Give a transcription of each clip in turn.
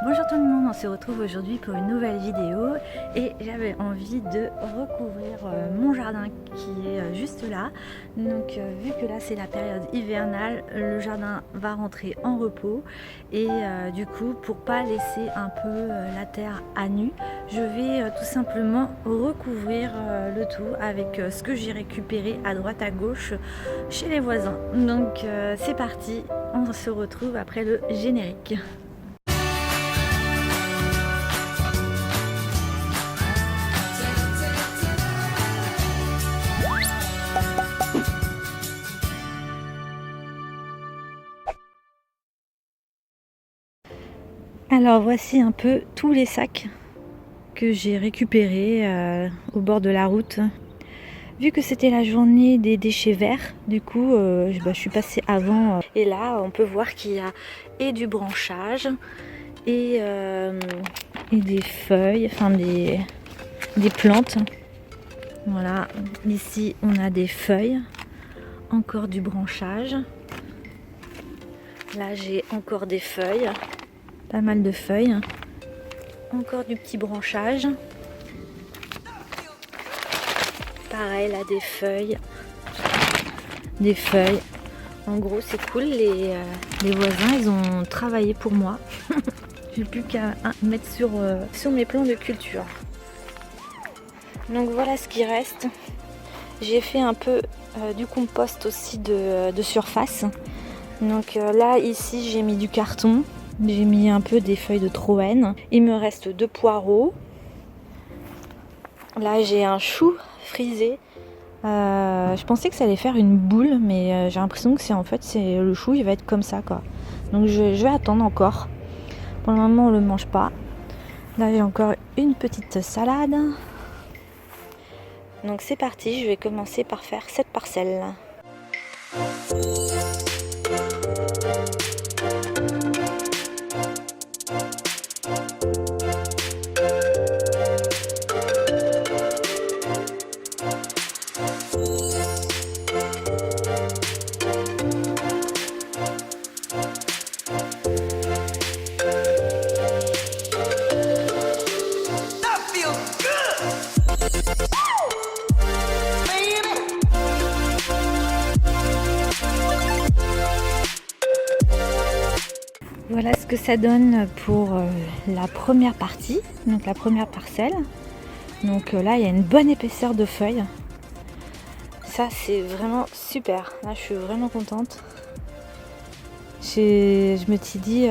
Bonjour tout le monde, on se retrouve aujourd'hui pour une nouvelle vidéo et j'avais envie de recouvrir mon jardin qui est juste là. Donc vu que là c'est la période hivernale, le jardin va rentrer en repos et du coup pour pas laisser un peu la terre à nu, je vais tout simplement recouvrir le tout avec ce que j'ai récupéré à droite à gauche chez les voisins. Donc c'est parti, on se retrouve après le générique. Alors voici un peu tous les sacs que j'ai récupérés au bord de la route. Vu que c'était la journée des déchets verts, du coup je suis passée avant. Et là on peut voir qu'il y a et du branchage et des feuilles, enfin des plantes. Voilà, ici on a des feuilles, encore du branchage. Là j'ai encore des feuilles. Pas mal de feuilles, encore du petit branchage, pareil là des feuilles, en gros c'est cool, les voisins ils ont travaillé pour moi. J'ai plus qu'à mettre sur mes plans de culture. Donc voilà ce qui reste. J'ai fait un peu du compost aussi de surface. Donc là ici j'ai mis du carton. J'ai mis un peu des feuilles de Troène. Il me reste 2 poireaux. Là j'ai un chou frisé. Je pensais que ça allait faire une boule, mais j'ai l'impression que c'est le chou, il va être comme ça quoi. Donc je vais attendre encore. Pour le moment on le mange pas. Là j'ai encore une petite salade. Donc c'est parti, je vais commencer par faire cette parcelle. Voilà ce que ça donne pour la première partie, donc la première parcelle. Donc là il y a une bonne épaisseur de feuilles. Ça c'est vraiment super, là je suis vraiment contente. Je me suis dit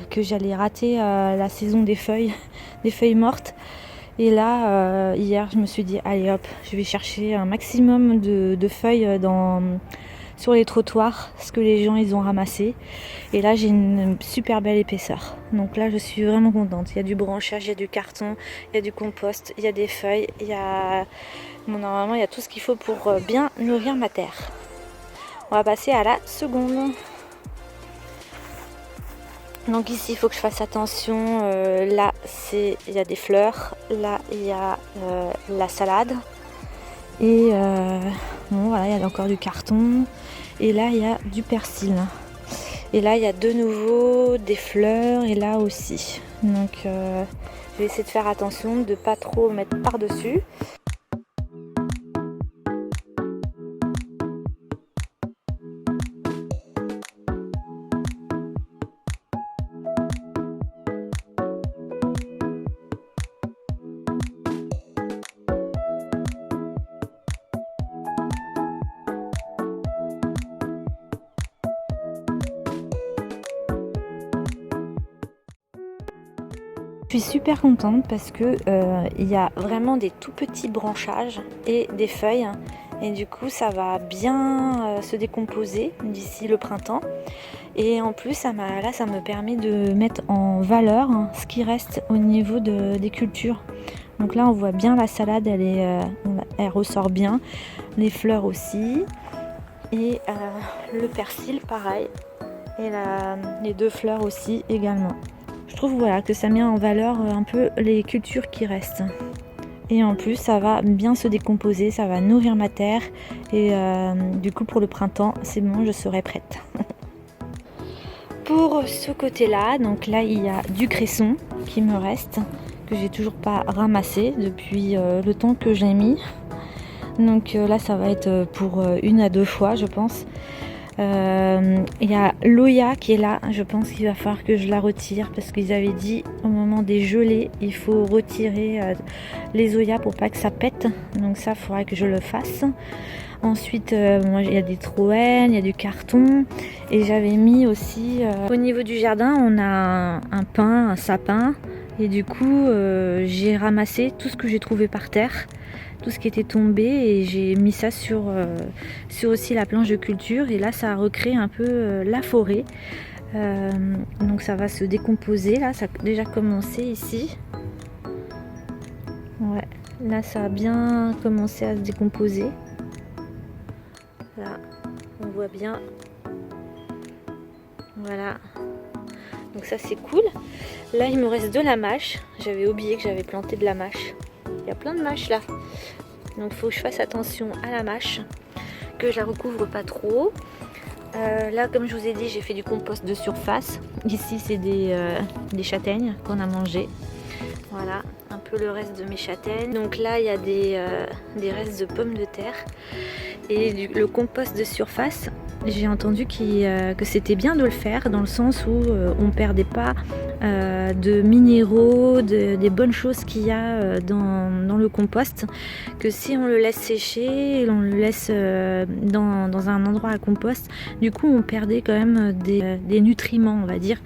que j'allais rater la saison des feuilles mortes. Et là hier je me suis dit allez hop, je vais chercher un maximum de feuilles sur les trottoirs, ce que les gens ils ont ramassé. Et là j'ai une super belle épaisseur. Donc là je suis vraiment contente. Il y a du branchage, il y a du carton, il y a du compost, il y a des feuilles, normalement il y a tout ce qu'il faut pour bien nourrir ma terre. On va passer à la seconde. Donc ici il faut que je fasse attention. Là il y a des fleurs, là il y a la salade. Et bon voilà, il y a encore du carton. Et là il y a du persil. Et là il y a de nouveau des fleurs et là aussi. Donc je vais essayer de faire attention de pas trop mettre par dessus. Je suis super contente parce que il y a vraiment des tout petits branchages et des feuilles et du coup ça va bien se décomposer d'ici le printemps. Et en plus ça me permet de mettre en valeur ce qui reste au niveau des cultures. Donc là on voit bien la salade, elle ressort bien, les fleurs aussi et le persil pareil et les 2 fleurs aussi également. Je trouve voilà, que ça met en valeur un peu les cultures qui restent. Et en plus ça va bien se décomposer, ça va nourrir ma terre. Et du coup pour le printemps c'est bon, je serai prête. Pour ce côté-là, donc là il y a du cresson qui me reste, que j'ai toujours pas ramassé depuis le temps que j'ai mis. Donc là ça va être pour 1 à 2 fois je pense. Il y a l'Oya qui est là, je pense qu'il va falloir que je la retire parce qu'ils avaient dit au moment des gelées il faut retirer les Oyas pour pas que ça pète, donc ça il faudra que je le fasse. Ensuite moi, il y a des Troènes, il y a du carton et j'avais mis aussi au niveau du jardin on a un pin, un sapin et du coup j'ai ramassé tout ce que j'ai trouvé par terre, tout ce qui était tombé et j'ai mis ça sur aussi la planche de culture et là ça a recréé un peu la forêt. Donc ça va se décomposer, là ça a déjà commencé ici. Ouais, là ça a bien commencé à se décomposer. Là on voit bien. Voilà. Donc ça c'est cool. Là il me reste de la mâche. J'avais oublié que j'avais planté de la mâche. Il y a plein de mâches là. Donc il faut que je fasse attention à la mâche, que je la recouvre pas trop. Là comme je vous ai dit j'ai fait du compost de surface. Ici c'est des châtaignes qu'on a mangées. Voilà, un peu le reste de mes châtaignes. Donc là il y a des restes de pommes de terre. Et le compost de surface, j'ai entendu que c'était bien de le faire dans le sens où on ne perdait pas de minéraux, des bonnes choses qu'il y a dans le compost, que si on le laisse sécher, on le laisse dans un endroit à compost, du coup on perdait quand même des nutriments, on va dire,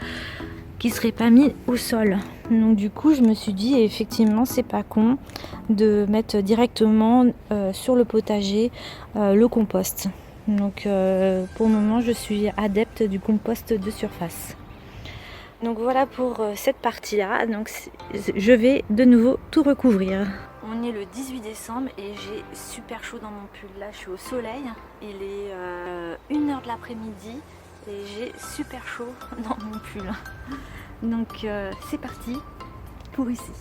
qui ne seraient pas mis au sol. Donc du coup je me suis dit effectivement c'est pas con de mettre directement sur le potager le compost. Donc pour le moment je suis adepte du compost de surface. Donc voilà pour cette partie là, donc je vais de nouveau tout recouvrir. On est le 18 décembre et j'ai super chaud dans mon pull. Là je suis au soleil, il est 1h de l'après-midi et j'ai super chaud dans mon pull. Donc c'est parti pour ici.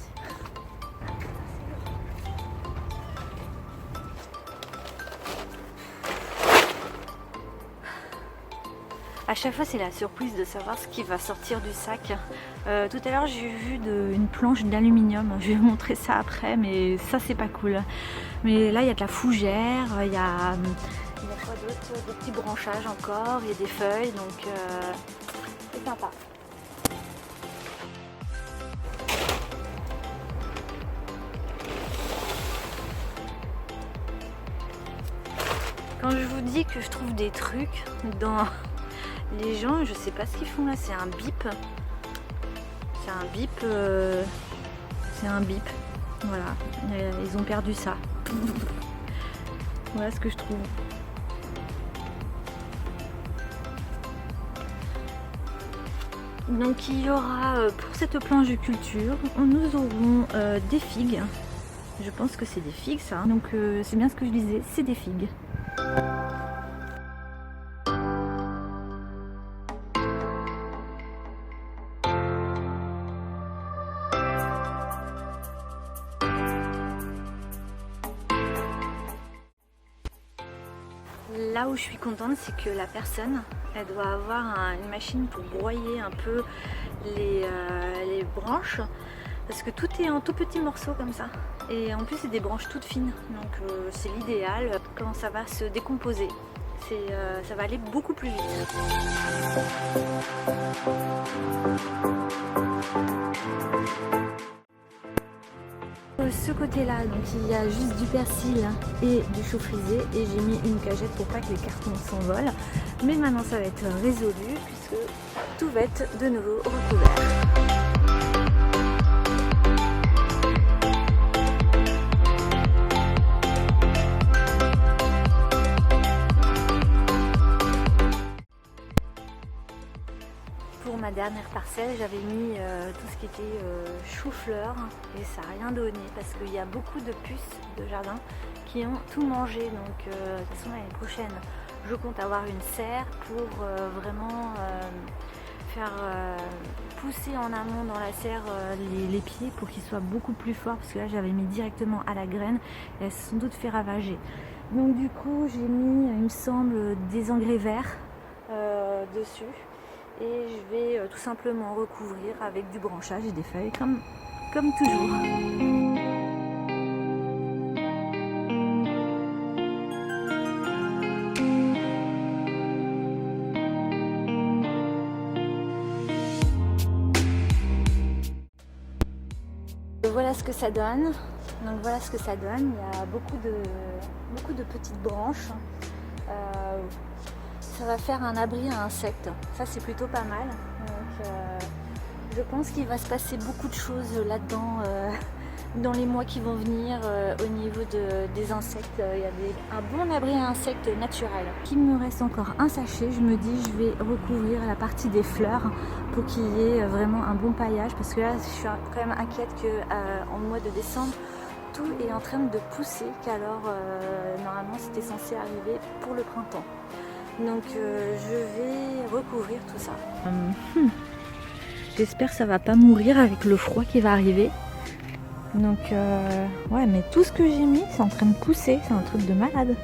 À chaque fois c'est la surprise de savoir ce qui va sortir du sac. Tout à l'heure j'ai vu une planche d'aluminium, je vais vous montrer ça après, mais ça c'est pas cool. Mais là il y a de la fougère, il y a quoi d'autre, des petits branchages encore, il y a des feuilles, donc c'est sympa. Quand je vous dis que je trouve des trucs dans les gens, je sais pas ce qu'ils font là, c'est un bip. C'est un bip. C'est un bip. Voilà, ils ont perdu ça. Voilà ce que je trouve. Donc il y aura pour cette planche de culture, nous aurons des figues. Je pense que c'est des figues ça. Donc c'est bien ce que je disais, c'est des figues. Là où je suis contente, c'est que la personne, elle doit avoir une machine pour broyer un peu les branches, parce que tout est en tout petits morceaux comme ça. Et en plus c'est des branches toutes fines, donc c'est l'idéal quand ça va se décomposer. Ça va aller beaucoup plus vite. Ce côté là, donc il y a juste du persil et du chou frisé et j'ai mis une cagette pour pas que les cartons s'envolent. Mais maintenant ça va être résolu puisque tout va être de nouveau recouvert. Pour ma dernière parcelle, j'avais mis tout ce qui était chou-fleur et ça n'a rien donné parce qu'il y a beaucoup de puces de jardin qui ont tout mangé. Donc de toute façon l'année prochaine, je compte avoir une serre pour vraiment faire pousser en amont dans la serre les pieds pour qu'ils soient beaucoup plus forts parce que là j'avais mis directement à la graine et elles se sont toutes fait ravager. Donc du coup j'ai mis, il me semble, des engrais verts dessus. et je vais tout simplement recouvrir avec du branchage et des feuilles comme toujours. Voilà ce que ça donne. Donc voilà ce que ça donne. Il y a beaucoup de petites branches. Ça va faire un abri à insectes. Ça c'est plutôt pas mal. Donc, je pense qu'il va se passer beaucoup de choses là-dedans dans les mois qui vont venir au niveau des insectes. Il y a un bon abri à insectes naturel. Il me reste encore un sachet. Je me dis je vais recouvrir la partie des fleurs pour qu'il y ait vraiment un bon paillage, parce que là je suis quand même inquiète qu'en mois de décembre tout est en train de pousser, qu'alors normalement c'était censé arriver pour le printemps. Donc je vais recouvrir tout ça. J'espère que ça va pas mourir avec le froid qui va arriver. Donc ouais, mais tout ce que j'ai mis c'est en train de pousser, c'est un truc de malade.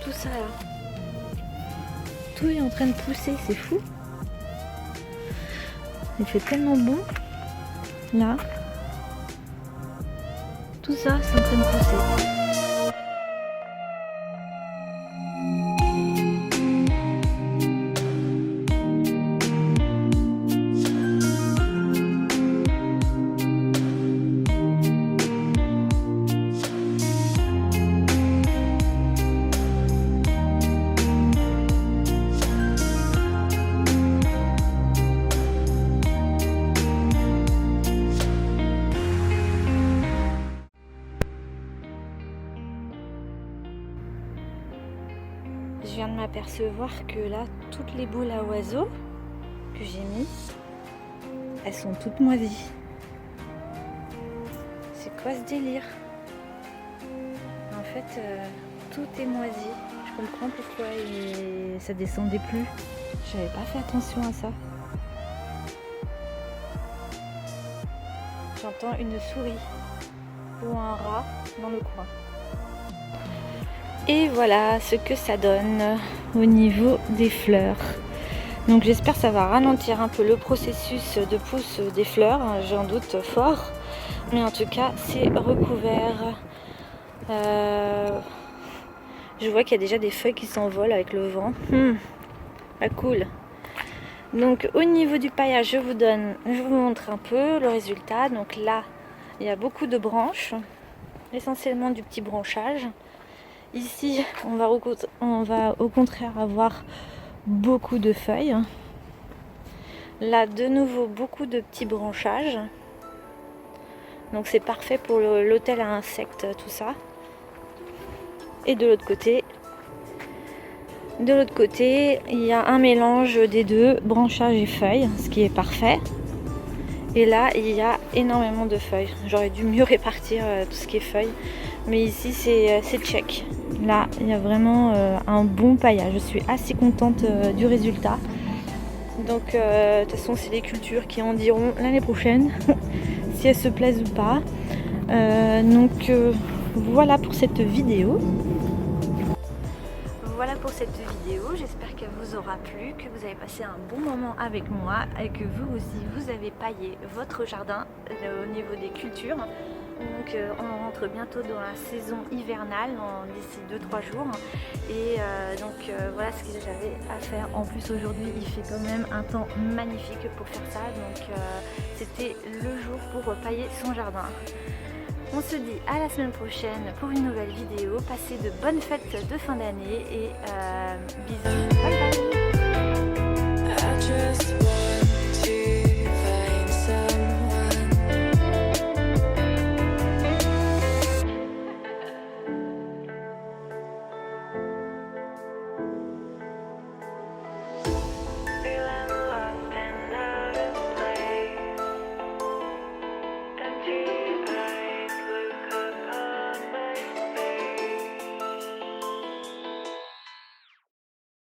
Tout ça là. Tout est en train de pousser, c'est fou. Il fait tellement bon. Là. Tout ça, c'est en train de pousser. Je viens de m'apercevoir que là, toutes les boules à oiseaux que j'ai mis, elles sont toutes moisies. C'est quoi ce délire? En fait, tout est moisi. Je comprends pourquoi ça descendait plus. J'avais pas fait attention à ça. J'entends une souris ou un rat dans le coin. Et voilà ce que ça donne au niveau des fleurs. Donc j'espère que ça va ralentir un peu le processus de pousse des fleurs, j'en doute fort. Mais en tout cas c'est recouvert. Je vois qu'il y a déjà des feuilles qui s'envolent avec le vent. Pas cool. Donc au niveau du paillage, je vous montre un peu le résultat. Donc là, il y a beaucoup de branches, essentiellement du petit branchage. Ici, on va au contraire avoir beaucoup de feuilles. Là, de nouveau, beaucoup de petits branchages. Donc c'est parfait pour l'hôtel à insectes, tout ça. Et de l'autre côté, il y a un mélange des deux, branchages et feuilles, ce qui est parfait. Et là, il y a énormément de feuilles. J'aurais dû mieux répartir tout ce qui est feuilles. Mais ici, c'est check. Là, il y a vraiment un bon paillage. Je suis assez contente du résultat. Donc, de toute façon, c'est les cultures qui en diront l'année prochaine si elles se plaisent ou pas. Donc, voilà pour cette vidéo. Voilà pour cette vidéo, j'espère qu'elle vous aura plu, que vous avez passé un bon moment avec moi et que vous aussi vous avez paillé votre jardin au niveau des cultures. Donc on rentre bientôt dans la saison hivernale d'ici 2-3 jours et donc voilà ce que j'avais à faire. En plus aujourd'hui il fait quand même un temps magnifique pour faire ça, donc c'était le jour pour pailler son jardin. On se dit à la semaine prochaine pour une nouvelle vidéo. Passez de bonnes fêtes de fin d'année et bisous. Bye bye.